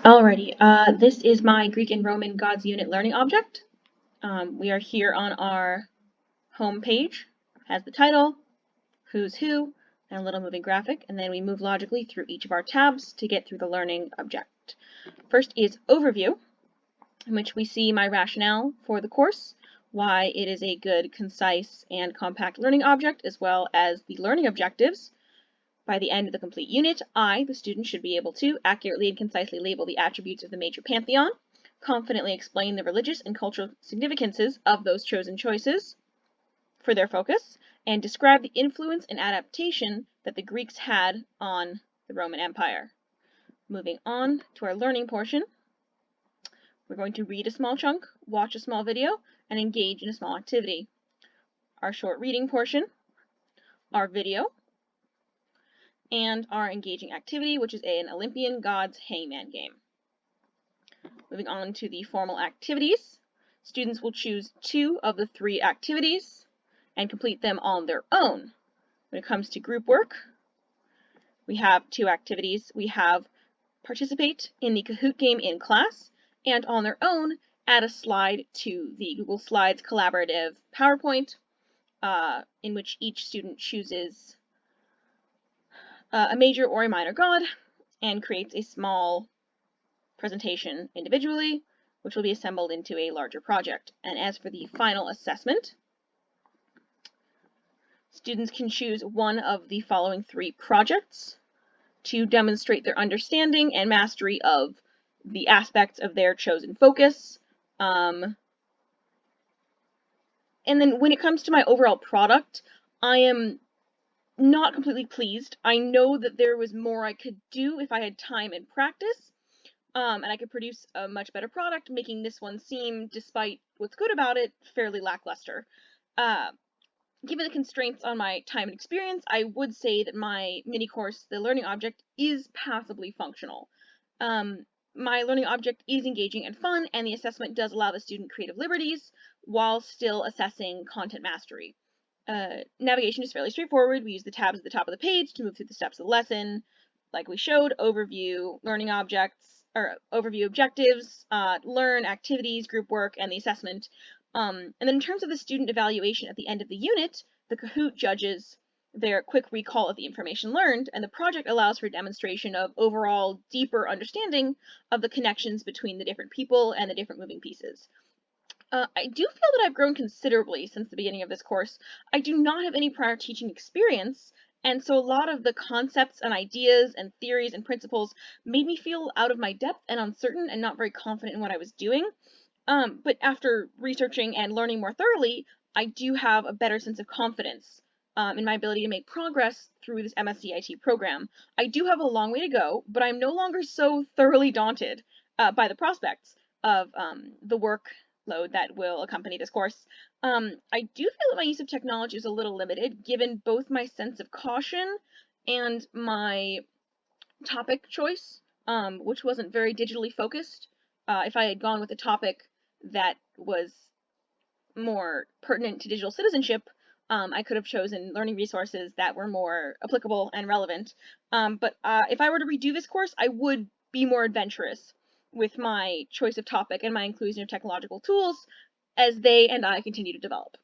Alrighty, this is my Greek and Roman Gods Unit learning object. We are here on our home page. It has the title, who's who, and a little moving graphic, and then we move logically through each of our tabs to get through the learning object. First is Overview, in which we see my rationale for the course, why it is a good, concise, and compact learning object, as well as the learning objectives. By the end of the complete unit, I, the student, should be able to accurately and concisely label the attributes of the major pantheon, confidently explain the religious and cultural significances of those chosen choices for their focus, and describe the influence and adaptation that the Greeks had on the Roman Empire. Moving on to our learning portion, we're going to read a small chunk, watch a small video, and engage in a small activity. Our short reading portion, our video, and our engaging activity, which is an Olympian Gods Hangman game. Moving on to the formal activities, students will choose 2 of the 3 activities and complete them on their own. When it comes to group work, we have 2 activities. We have participate in the Kahoot game in class, and on their own, add a slide to the Google Slides collaborative PowerPoint, in which each student chooses a major or a minor god and creates a small presentation individually, which will be assembled into a larger project. And as for the final assessment, students can choose one of the following 3 projects to demonstrate their understanding and mastery of the aspects of their chosen focus. And then when it comes to my overall product, I am not completely pleased. I know that there was more I could do if I had time and practice, and I could produce a much better product, making this one seem, despite what's good about it, fairly lackluster. Given the constraints on my time and experience, I would say that my mini course, the learning object, is passably functional. My learning object is engaging and fun, and the assessment does allow the student creative liberties while still assessing content mastery. Navigation is fairly straightforward. We use the tabs at the top of the page to move through the steps of the lesson, like we showed: overview, learning objects, or overview objectives, learn, activities, group work, and the assessment. And then in terms of the student evaluation at the end of the unit, the Kahoot judges their quick recall of the information learned, and the project allows for demonstration of overall deeper understanding of the connections between the different people and the different moving pieces. I do feel that I've grown considerably since the beginning of this course. I do not have any prior teaching experience, and so a lot of the concepts and ideas and theories and principles made me feel out of my depth and uncertain and not very confident in what I was doing. But after researching and learning more thoroughly, I do have a better sense of confidence in my ability to make progress through this MSc IT program. I do have a long way to go, but I'm no longer so thoroughly daunted by the prospects of the workload that will accompany this course. I do feel that my use of technology is a little limited, given both my sense of caution and my topic choice, which wasn't very digitally focused. If I had gone with a topic that was more pertinent to digital citizenship, I could have chosen learning resources that were more applicable and relevant. But if I were to redo this course, I would be more adventurous with my choice of topic and my inclusion of technological tools as they and I continue to develop.